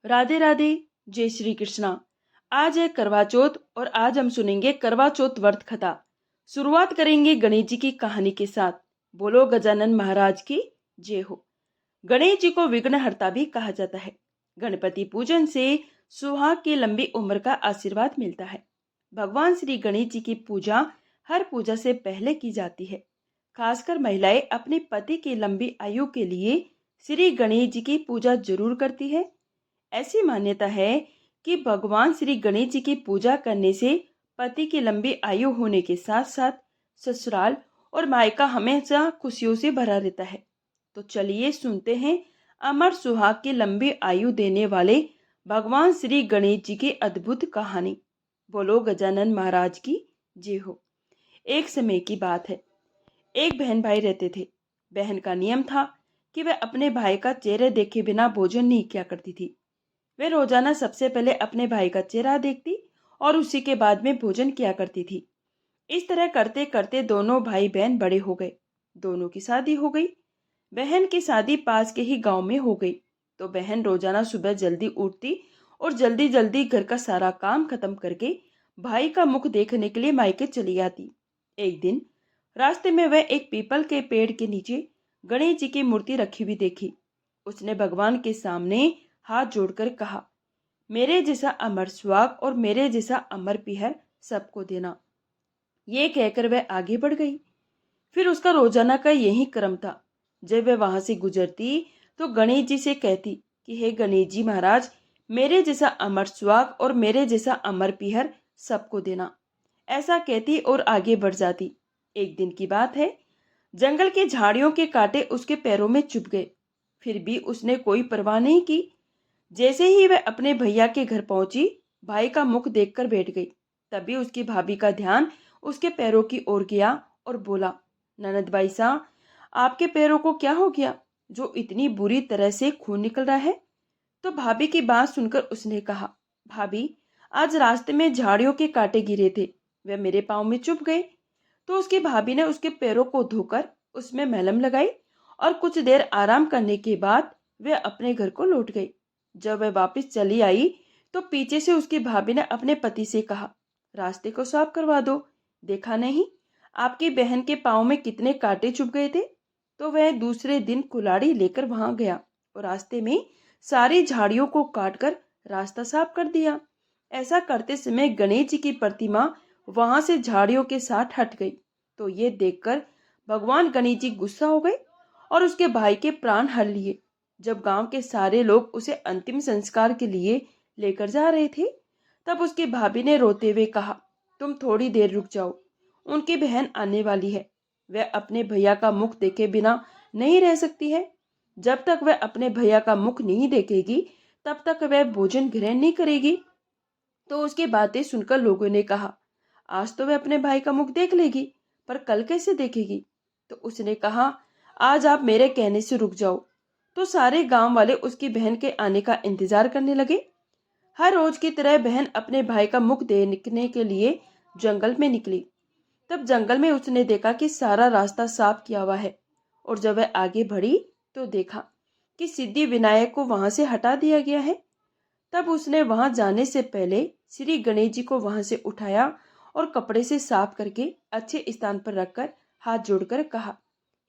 राधे राधे। जय श्री कृष्णा। आज है करवा चौथ और आज हम सुनेंगे करवा चौथ व्रत कथा। शुरुआत करेंगे गणेश जी की कहानी के साथ। बोलो गजानन महाराज की जय हो। गणेश जी को विघ्नहर्ता भी कहा जाता है। गणपति पूजन से सुहाग की लंबी उम्र का आशीर्वाद मिलता है। भगवान श्री गणेश जी की पूजा हर पूजा से पहले की जाती है। खासकर महिलाएं अपने पति की लंबी आयु के लिए श्री गणेश जी की पूजा जरूर करती है। ऐसी मान्यता है कि भगवान श्री गणेश जी की पूजा करने से पति की लंबी आयु होने के साथ साथ ससुराल और मायका हमेशा खुशियों से भरा रहता है। तो चलिए सुनते हैं अमर सुहाग की लंबी आयु देने वाले भगवान श्री गणेश जी की अद्भुत कहानी। बोलो गजानन महाराज की जय हो। एक समय की बात है। एक बहन भाई रहते थे। बहन का नियम था कि वह अपने भाई का चेहरे देखे बिना भोजन नहीं किया करती थी। वे रोजाना सबसे पहले अपने भाई का चेहरा देखती और उसी के बाद में भोजन किया करती थी। इस तरह करते करते दोनों भाई बहन बड़े हो गए। दोनों की शादी हो गई। बहन की शादी पास के ही गांव में हो गई। तो बहन रोजाना सुबह जल्दी उठती और जल्दी जल्दी घर का सारा काम खत्म करके भाई का मुख देखने के लिए मायके चली आती। एक दिन रास्ते में वह एक पीपल के पेड़ के नीचे गणेश जी की मूर्ति रखी हुई देखी। उसने भगवान के सामने हाथ जोड़कर कहा, मेरे जैसा अमर सुहाग और मेरे जैसा अमर पीहर सबको देना। ये कहकर वह आगे बढ़ गई। फिर उसका रोजाना का यही क्रम था। जब वह वहां से गुजरती तो गणेश जी से कहती कि हे गणेश जी महाराज, मेरे जैसा अमर सुहाग और मेरे जैसा अमर पीहर सबको देना। ऐसा कहती और आगे बढ़ जाती। एक दिन की बात है। जंगल के झाड़ियों के कांटे उसके पैरों में चुभ गए। फिर भी उसने कोई परवाह नहीं की। जैसे ही वह अपने भैया के घर पहुंची, भाई का मुख देखकर बैठ गई। तभी उसकी भाभी का ध्यान उसके पैरों की ओर गया और बोला, ननद भाई साहब, आपके पैरों को क्या हो गया जो इतनी बुरी तरह से खून निकल रहा है? तो भाभी की बात सुनकर उसने कहा, भाभी, आज रास्ते में झाड़ियों के कांटे गिरे थे, वे मेरे पाँव में चुभ गए। तो उसकी भाभी ने उसके पैरों को धोकर उसमें मलहम लगाई और कुछ देर आराम करने के बाद वह अपने घर को लौट गई। जब वह वापस चली आई तो पीछे से उसकी भाभी ने अपने पति से कहा, रास्ते को साफ करवा दो, देखा नहीं आपकी बहन के पाँव में कितने कांटे चुभ गए थे। तो वह दूसरे दिन कुल्हाड़ी लेकर वहां गया और रास्ते में सारी झाड़ियों को काटकर रास्ता साफ कर दिया। ऐसा करते समय गणेश जी की प्रतिमा वहां से झाड़ियों के साथ हट गई। तो ये देखकर भगवान गणेश जी गुस्सा हो गए और उसके भाई के प्राण हर लिए। जब गांव के सारे लोग उसे अंतिम संस्कार के लिए लेकर जा रहे थे, तब उसकी भाभी ने रोते हुए कहा, तुम थोड़ी देर रुक जाओ, उनकी बहन आने वाली है। वह अपने भैया का मुख देखे बिना नहीं रह सकती है। जब तक वह अपने भैया का मुख नहीं देखेगी तब तक वह भोजन ग्रहण नहीं करेगी। तो उसकी बातें सुनकर लोगों ने कहा, आज तो वह अपने भाई का मुख देख लेगी, पर कल कैसे देखेगी? तो उसने कहा, आज आप मेरे कहने से रुक जाओ। तो सारे गांव वाले उसकी बहन के आने का इंतजार करने लगे। हर रोज की तरह बहन अपने भाई का मुख देखने के लिए जंगल में निकली। तब जंगल में उसने देखा कि सारा रास्ता साफ किया हुआ है और जब वह आगे बढ़ी तो देखा कि सिद्धि विनायक को वहां से हटा दिया गया है। तब उसने वहां जाने से पहले श्री गणेश जी को वहां से उठाया और कपड़े से साफ करके अच्छे स्थान पर रखकर हाथ जोड़कर कहा,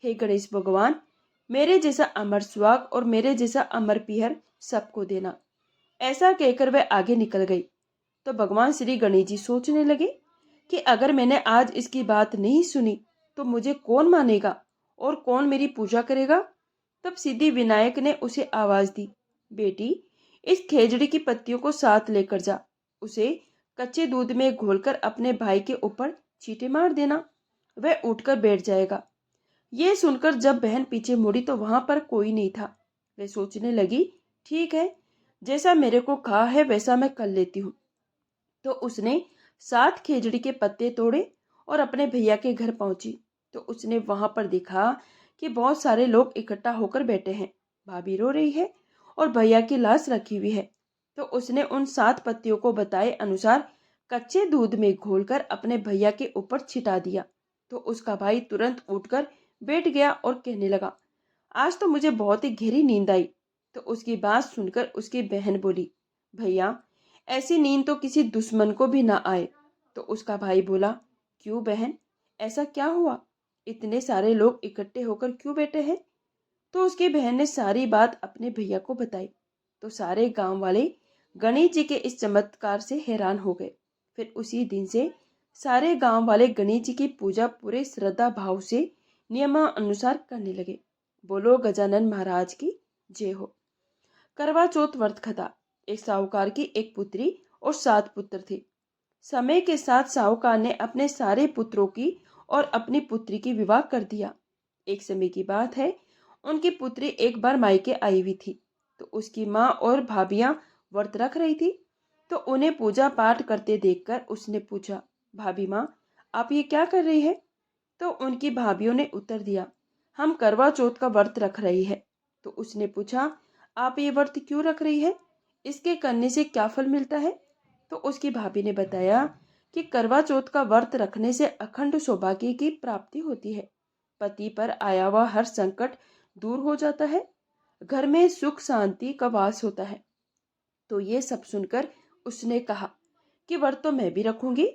हे गणेश भगवान, मेरे जैसा अमर सुहाग और मेरे जैसा अमर पीहर सबको देना। ऐसा कहकर वह आगे निकल गई। तो भगवान श्री गणेश जी सोचने लगे कि अगर मैंने आज इसकी बात नहीं सुनी तो मुझे कौन मानेगा और कौन मेरी पूजा करेगा। तब सिद्धि विनायक ने उसे आवाज दी, बेटी, इस खेजड़ी की पत्तियों को साथ लेकर जा, उसे कच्चे दूध में घोलकर अपने भाई के ऊपर चींटे मार देना, वह उठकर बैठ जाएगा। ये सुनकर जब बहन पीछे मुड़ी तो वहां पर कोई नहीं था। वह सोचने लगी, ठीक है, जैसा मेरे को कहा है वैसा मैं कर लेती हूँ। तो उसने 7 खेजड़ी के पत्ते तोड़े और अपने भैया के घर पहुंची। तो उसने वहां पर देखा कि बहुत सारे लोग इकट्ठा होकर बैठे हैं। भाभी रो रही है और भैया की लाश रखी हुई है। तो उसने उन 7 पत्तियों को बताए अनुसार कच्चे दूध में घोलकर अपने भैया के ऊपर छिटा दिया। तो उसका भाई तुरंत उठकर बैठ गया और कहने लगा, आज तो मुझे बहुत ही गहरी नींद आई। तो उसकी बात सुनकर उसकी बहन बोली, भैया ऐसी नींद तो किसी दुश्मन को भी ना आए। तो उसका भाई बोला, क्यों बहन, ऐसा क्या हुआ? इतने सारे लोग इकट्ठे होकर क्यों बैठे हैं? तो उसकी बहन ने सारी बात अपने भैया को बताई। तो सारे गांव वाले गणेश जी के इस चमत्कार से हैरान हो गए। फिर उसी दिन से सारे गांव वाले गणेश जी की पूजा पूरे श्रद्धा भाव से नियमानुसार करने लगे। बोलो गजानन महाराज की जय हो। करवा चौथ व्रत कथा। एक साहूकार की एक पुत्री और 7 पुत्र थे। समय के साथ साहूकार ने अपने सारे पुत्रों की और अपनी पुत्री की विवाह कर दिया। एक समय की बात है, उनकी पुत्री एक बार मायके आई हुई थी। तो उसकी माँ और भाभियां व्रत रख रही थी। तो उन्हें पूजा पाठ करते देखकर उसने पूछा, भाभी माँ, आप ये क्या कर रही है? तो उनकी भाभियों ने उत्तर दिया, हम करवा चौथ का व्रत रख रही है। तो उसने पूछा, आप ये व्रत क्यों रख रही है? इसके करने से क्या फल मिलता है? तो उसकी भाभी ने बताया कि करवा चौथ का व्रत रखने से अखंड सौभाग्य की प्राप्ति होती है, पति पर आया हुआ हर संकट दूर हो जाता है, घर में सुख शांति का वास होता है। तो ये सब सुनकर उसने कहा कि व्रत तो मैं भी रखूंगी।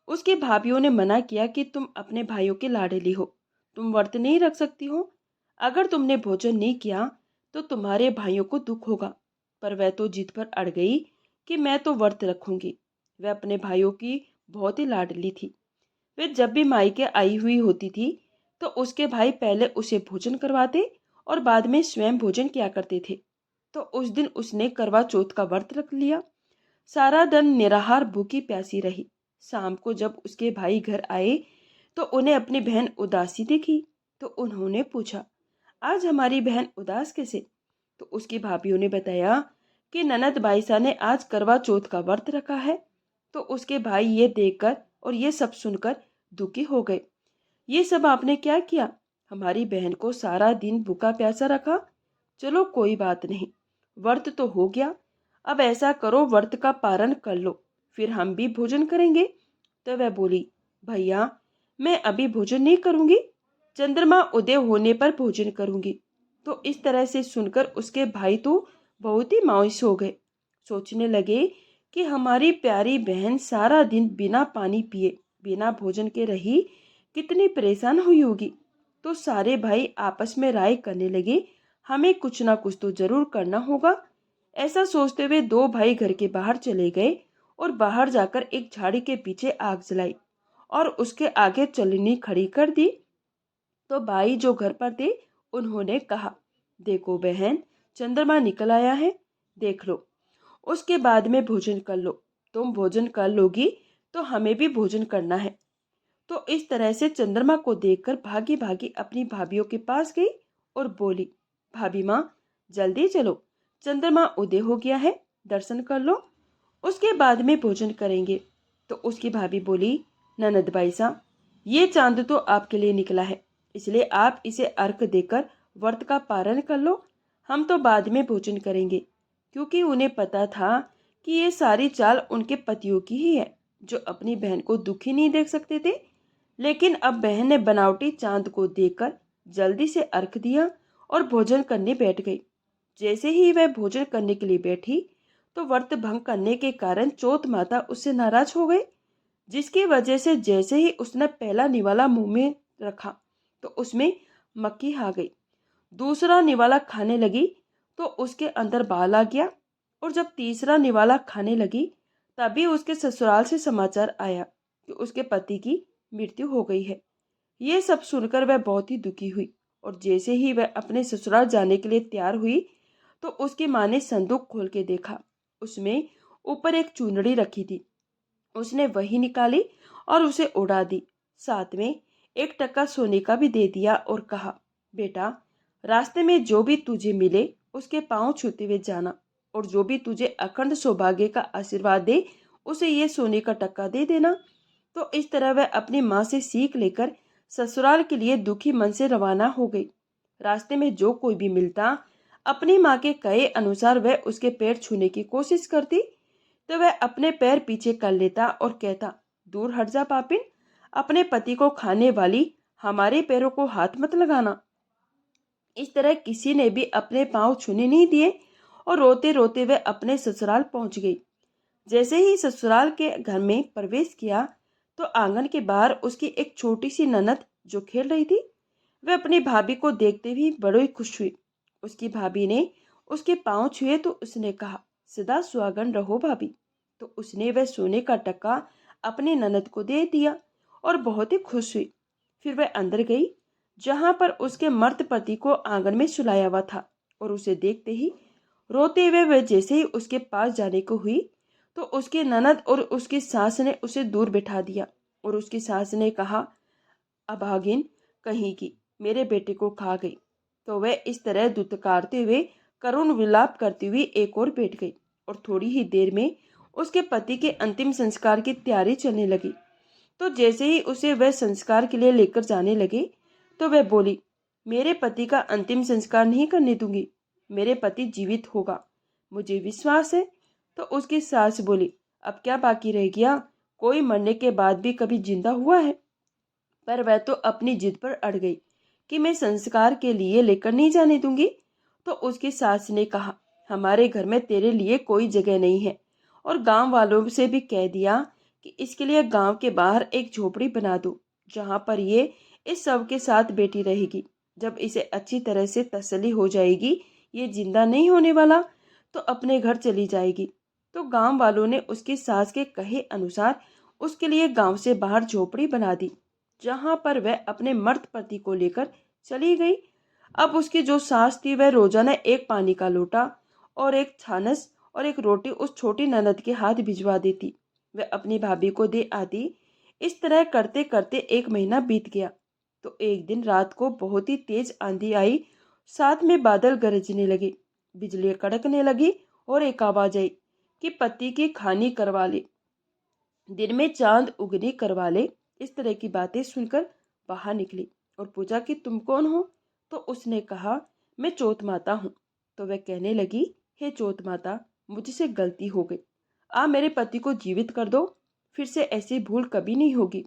उसकी भाभीियों ने मना किया कि तुम अपने भाइयों की लाडली हो, तुम व्रत नहीं रख सकती हो। अगर तुमने भोजन नहीं किया तो तुम्हारे भाइयों को दुख होगा। पर वह तो जिद पर अड़ गई कि मैं तो व्रत रखूंगी। वह अपने भाइयों की बहुत ही लाडली थी। वे जब भी मायके आई हुई होती थी तो उसके भाई पहले उसे भोजन करवाते और बाद में स्वयं भोजन किया करते थे। तो उस दिन उसने करवा चौथ का व्रत रख लिया। सारा दिन निराहार भूखी प्यासी रही। शाम को जब उसके भाई घर आए तो उन्हें अपनी बहन उदासी दिखी। तो उन्होंने पूछा, आज हमारी बहन उदास कैसे? तो उसकी भाभीियों ने बताया कि ननद बाईसा ने आज करवा चौथ का व्रत रखा है। तो उसके भाई ये देखकर और ये सब सुनकर दुखी हो गए। ये सब आपने क्या किया? हमारी बहन को सारा दिन भूखा प्यासा रखा। चलो कोई बात नहीं, व्रत तो हो गया। अब ऐसा करो, व्रत का पारण कर लो, फिर हम भी भोजन करेंगे। तो वह बोली, भैया मैं अभी भोजन नहीं करूंगी, चंद्रमा उदय होने पर भोजन करूंगी। तो इस तरह से सुनकर उसके भाई तो बहुत ही मायूस हो गए। सोचने लगे कि हमारी प्यारी बहन सारा दिन बिना पानी पिए बिना भोजन के रही, कितनी परेशान हुई होगी। तो सारे भाई आपस में राय करने लगे, हमें कुछ ना कुछ तो जरूर करना होगा। ऐसा सोचते हुए 2 भाई घर के बाहर चले गए और बाहर जाकर एक झाड़ी के पीछे आग जलाई और उसके आगे चलनी खड़ी कर दी। तो भाई जो घर पर थे उन्होंने कहा, देखो बहन, चंद्रमा निकल आया है, देख लो, उसके बाद में भोजन कर लो। तुम भोजन कर लोगी तो हमें भी भोजन करना है। तो इस तरह से चंद्रमा को देखकर भागी भागी अपनी भाभीियों के पास गई और बोली, भाभी माँ जल्दी चलो, चंद्रमा उदय हो गया है, दर्शन कर लो, उसके बाद में भोजन करेंगे। तो उसकी भाभी बोली, ननद बाईसा, ये चांद तो आपके लिए निकला है, इसलिए आप इसे अर्घ देकर व्रत का पारण कर लो, हम तो बाद में भोजन करेंगे। क्योंकि उन्हें पता था कि ये सारी चाल उनके पतियों की ही है, जो अपनी बहन को दुखी नहीं देख सकते थे। लेकिन अब बहन ने बनावटी चांद को देखकर जल्दी से अर्घ दिया और भोजन करने बैठ गई। जैसे ही वह भोजन करने के लिए बैठी तो व्रत भंग करने के कारण चौथ माता उससे नाराज हो गई, जिसकी वजह से जैसे ही उसने पहला निवाला मुंह में रखा तो उसमें मक्खी आ गई। दूसरा निवाला खाने लगी तो उसके अंदर बाल आ गया और जब तीसरा निवाला खाने लगी तभी उसके ससुराल से समाचार आया कि उसके पति की मृत्यु हो गई है। ये सब सुनकर वह बहुत ही दुखी हुई और जैसे ही वह अपने ससुराल जाने के लिए तैयार हुई तो उसकी माँ ने संदूक खोल के देखा, उसमें ऊपर एक चुनरी रखी थी। उसने वही निकाली और उसे उड़ा दी। साथ में 1 टका सोने का भी दे दिया और कहा, बेटा रास्ते में जो भी तुझे मिले उसके पांव छूते हुए जाना, और जो भी तुझे अखंड सौभाग्य का आशीर्वाद दे उसे ये सोने का टक्का दे देना। तो इस तरह वह अपनी माँ से सीख लेकर ससुराल के लिए दुखी मन से रवाना हो गई। रास्ते में जो कोई भी मिलता अपनी माँ के कहे अनुसार वह उसके पैर छूने की कोशिश करती तो वह अपने पैर पीछे कर लेता और कहता, दूर हट जा पापिन, अपने पति को खाने वाली हमारे पैरों को हाथ मत लगाना। इस तरह किसी ने भी अपने पांव छूने नहीं दिए और रोते रोते वह अपने ससुराल पहुंच गई। जैसे ही ससुराल के घर में प्रवेश किया तो आंगन के बाहर उसकी एक छोटी सी ननद जो खेल रही थी, वह अपनी भाभी को देखते ही बड़ी खुश हुई। उसकी भाभी ने उसके पांव छुए तो उसने कहा, सदा सुहागन रहो भाभी। तो उसने वह सोने का टक्का अपनी ननद को दे दिया और बहुत ही खुश हुई। फिर वह अंदर गई जहां पर उसके मर्द पति को आंगन में सुलाया हुआ था और उसे देखते ही रोते हुए वह जैसे ही उसके पास जाने को हुई तो उसकी ननद और उसकी सास ने उसे दूर बिठा दिया और उसकी सास ने कहा, अभागिन कहीं की, मेरे बेटे को खा गई। तो वह इस तरह दुत्कारते हुए करुण विलाप करती हुई एक और बैठ गई और थोड़ी ही देर में उसके पति के अंतिम संस्कार की तैयारी चलने लगी। तो जैसे ही उसे वह संस्कार के लिए लेकर जाने लगे तो वह बोली, मेरे पति का अंतिम संस्कार नहीं करने दूंगी, मेरे पति जीवित होगा, मुझे विश्वास है। तो उसकी सास बोली, अब क्या बाकी रह गया, कोई मरने के बाद भी कभी जिंदा हुआ है। पर वह तो अपनी जिद पर अड़ गई कि मैं संस्कार के लिए लेकर नहीं जाने दूंगी। तो उसकी सास ने कहा, हमारे घर में तेरे लिए कोई जगह नहीं है और गांव वालों से भी कह दिया कि इसके लिए गांव के बाहर एक झोपड़ी बना दो जहां पर ये इस सब के साथ बैठी रहेगी। जब इसे अच्छी तरह से तसल्ली हो जाएगी ये जिंदा नहीं होने वाला तो अपने घर चली जाएगी। तो गांव वालों ने उसकी सास के कहे अनुसार उसके लिए गांव से बाहर झोपड़ी बना दी जहां पर वह अपने मर्द पति को लेकर चली गई। अब उसकी जो सास थी वह रोजाना एक पानी का लोटा और एक छानस और एक रोटी उस छोटी ननद के हाथ भिजवा देती, वह अपनी भाभी को दे आती। इस तरह करते करते एक महीना बीत गया। तो एक दिन रात को बहुत ही तेज आंधी आई, साथ में बादल गरजने लगे, बिजली कड़कने लगी और एक आवाज आई कि पति की खानी करवा ले, दिन में चांद उगनी करवा ले। इस तरह की बातें सुनकर बाहर निकली और पूछा कि तुम कौन हो। तो उसने कहा, मैं चौथ माता हूँ। तो वह कहने लगी, हे चौथ माता, मुझसे गलती हो गई, आप मेरे पति को जीवित कर दो, फिर से ऐसी भूल कभी नहीं होगी।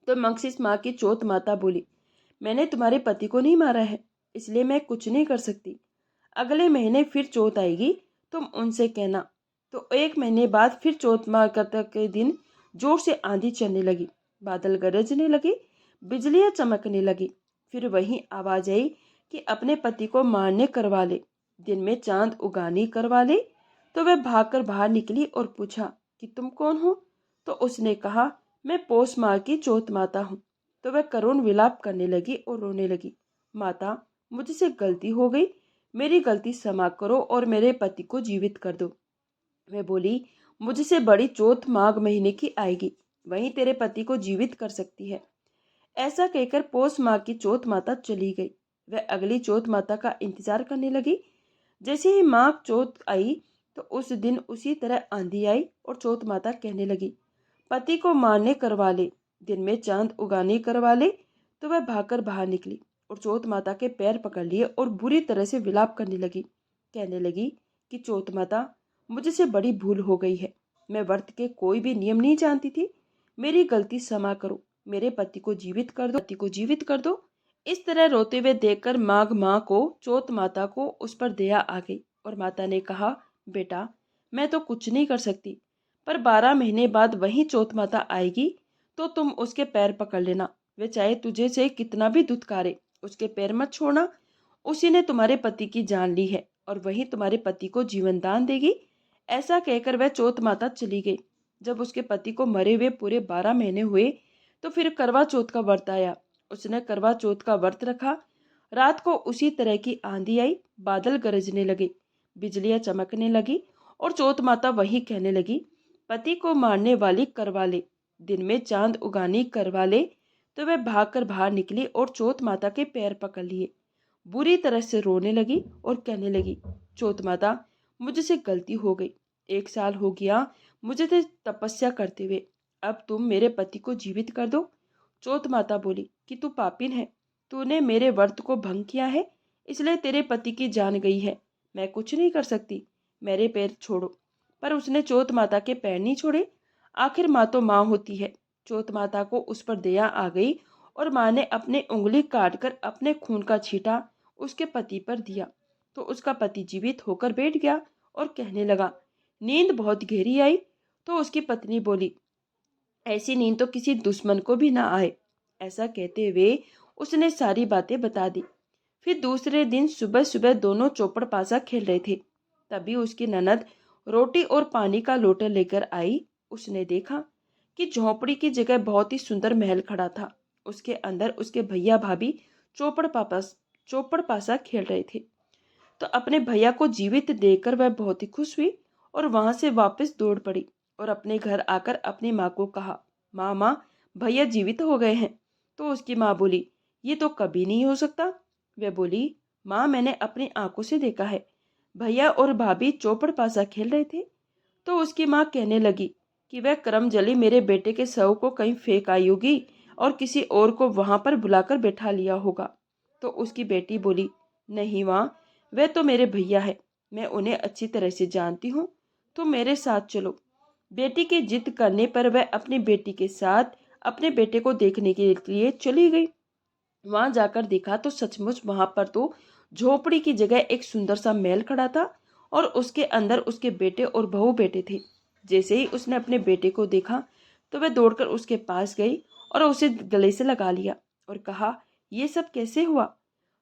तो मंगसिस माँ की चौथ माता बोली, मैंने तुम्हारे पति को नहीं मारा है, इसलिए मैं कुछ नहीं कर सकती। अगले महीने फिर चौथ आएगी, तुम उनसे कहना। तो एक महीने बाद फिर चौथ माता के दिन जोर से आंधी चलने लगी, बादल गरजने लगे, बिजलियां चमकने लगी। फिर वही आवाज आई कि अपने पति को मारने करवा ले, दिन में चांद उगानी करवा ले। तो वह भागकर बाहर निकली और पूछा कि तुम कौन हो। तो उसने कहा, मैं पोस माँ की चौथ माता हूँ। तो वह करुण विलाप करने लगी और रोने लगी, माता मुझसे गलती हो गई, मेरी गलती क्षमा करो और मेरे पति को जीवित कर दो। वह बोली, मुझसे बड़ी चौथ माघ महीने की आएगी, वहीं तेरे पति को जीवित कर सकती है। ऐसा कहकर पोस माँ की चौथ माता चली गई। वह अगली चौथ माता का इंतजार करने लगी। जैसे ही माघ चौथ आई तो उस दिन उसी तरह आंधी आई और चौथ माता कहने लगी, पति को मारने करवा ले, दिन में चांद उगाने करवा ले। तो वह भागकर बाहर निकली और चौथ माता के पैर पकड़ लिए और बुरी तरह से विलाप करने लगी, कहने लगी कि चौथ माता, मुझसे बड़ी भूल हो गई है, मैं व्रत के कोई भी नियम नहीं जानती थी, मेरी गलती क्षमा करो, मेरे पति को जीवित कर दो, पति को जीवित कर दो। इस तरह रोते हुए देखकर माघ माँ को चौथ माता को उस पर दया आ गई और माता ने कहा, बेटा मैं तो कुछ नहीं कर सकती, पर 12 महीने बाद वही चौथ माता आएगी तो तुम उसके पैर पकड़ लेना, वे चाहे तुझे से कितना भी दुत्कारे, उसके पैर मत छोड़ना। उसी ने तुम्हारे पति की जान ली है और वही तुम्हारे पति को जीवन दान देगी। ऐसा कहकर वह चौथ माता चली गई। जब उसके पति को मरे हुए पूरे 12 महीने हुए तो फिर करवा चौथ का व्रत आया। उसने करवा चौथ का व्रत रखा। रात को उसी तरह की आंधी आई, बादल गरजने लगे, बिजलियां चमकने लगी और चौथ माता वही कहने लगी, पति को मारने वाली करवा ले, दिन में चांद उगानी करवा ले। तो वह भागकर बाहर निकली और चौथ माता के पैर पकड़ लिए, बुरी तरह से रोने लगी और कहने लगी, चौथ माता मुझसे गलती हो गई, 1 साल हो गया मुझे तो तपस्या करते हुए, अब तुम मेरे पति को जीवित कर दो। चौथ माता बोली कि तू पापिन है, तूने मेरे व्रत को भंग किया है, इसलिए तेरे पति की जान गई है, मैं कुछ नहीं कर सकती, मेरे पैर छोड़ो। पर उसने चौथ माता के पैर नहीं छोड़े। आखिर माँ तो माँ होती है। चौथ माता को उस पर दया आ गई और माँ ने अपने उंगली काट कर अपने खून का छींटा उसके पति पर दिया तो उसका पति जीवित होकर बैठ गया और कहने लगा, नींद बहुत गहरी आई। तो उसकी पत्नी बोली, ऐसी नींद तो किसी दुश्मन को भी ना आए। ऐसा कहते हुए उसने सारी बातें बता दी। फिर दूसरे दिन सुबह सुबह दोनों चौपड़ पासा खेल रहे थे। तभी उसकी ननद रोटी और पानी का लोटा लेकर आई। उसने देखा कि झोंपड़ी की जगह बहुत ही सुंदर महल खड़ा था। उसके अंदर उसके भैया भाभी चौपड़ पासा खेल रहे थे। तो अपने भैया को जीवित देखकर वह बहुत ही खुश हुई और वहां से वापस दौड़ पड़ी और अपने घर आकर अपनी माँ को कहा, माँ माँ, भैया जीवित हो गए हैं। तो उसकी माँ बोली, ये तो कभी नहीं हो सकता। वह बोली, माँ, मैंने अपनी आंखों से देखा है, भैया और भाभी चौपड़ पासा खेल रहे थे। तो उसकी माँ कहने लगी कि वह करमजली मेरे बेटे के शव को कहीं फेंक आई होगी और किसी और को वहां पर बुलाकर बैठा लिया होगा। तो उसकी बेटी बोली, नहीं माँ, वह तो मेरे भैया है, मैं उन्हें अच्छी तरह से जानती हूँ, तो मेरे साथ चलो। बेटी की जिद करने पर वह अपनी बेटी के साथ अपने बेटे को देखने के लिए चली गई। वहां जाकर देखा तो सचमुच वहां पर तो झोपड़ी की जगह एक सुंदर सा महल खड़ा था और उसके अंदर उसके बेटे और बहू बैठे थे। जैसे ही उसने अपने बेटे को देखा तो वह दौड़कर उसके पास गई और उसे गले से लगा लिया और कहा, ये सब कैसे हुआ।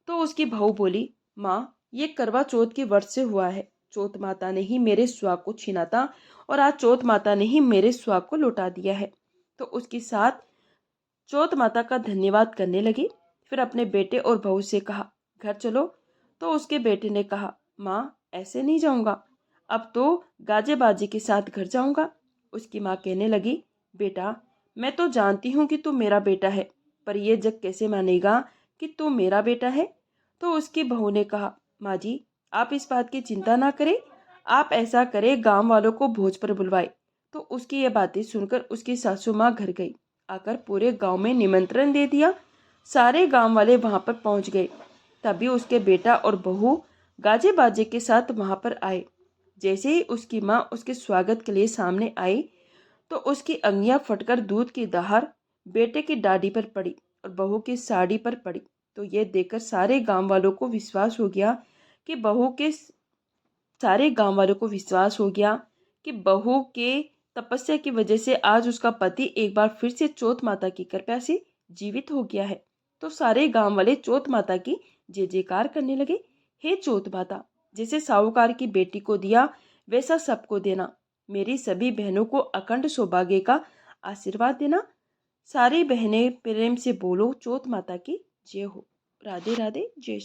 तो उसकी बहू बोली, माँ, ये करवा चौथ के व्रत से हुआ है। चौथ माता ने ही मेरे सुहाग को छीना था और आज चौथ माता ने ही मेरे सुहाग को लौटा दिया है। तो उसके साथ चौथ माता का धन्यवाद करने लगी। फिर अपने बेटे और बहू से कहा, घर चलो। तो उसके बेटे ने कहा, माँ, ऐसे नहीं जाऊंगा, अब तो गाजे बाजे के साथ घर जाऊंगा। उसकी माँ कहने लगी, बेटा, मैं तो जानती हूँ कि तू मेरा बेटा है, पर यह जग कैसे मानेगा कि तू मेरा बेटा है। तो उसकी बहू ने कहा, माँ जी, आप इस बात की चिंता ना करें, आप ऐसा करें, गांव वालों को भोज पर बुलवाए। तो उसकी ये बातें सुनकर उसकी सासू माँ घर गई। आकर पूरे गांव में निमंत्रण दे दिया। सारे गांव वाले वहां पर पहुंच गए। तभी उसके बेटा और बहू गाजे बाजे के साथ वहां पर आए। जैसे ही उसकी माँ उसके स्वागत के लिए सामने आई तो उसकी अंगियां फटकर दूध की दहार बेटे की दाढ़ी पर पड़ी और बहू की साड़ी पर पड़ी। तो ये देखकर कि बहू के सारे गांव वालों को विश्वास हो गया कि बहू के तपस्या की वजह से आज उसका पति एक बार फिर से चौथ माता की कृपा से जीवित हो गया है। तो सारे गांव वाले चौथ माता की जय जयकार करने लगे। हे चौथ माता, जैसे साहूकार की बेटी को दिया वैसा सबको देना। मेरी सभी बहनों को अखंड सौभाग्य का आशीर्वाद देना। सारी बहनें प्रेम से बोलो, चौथ माता की जय हो। राधे राधे, जय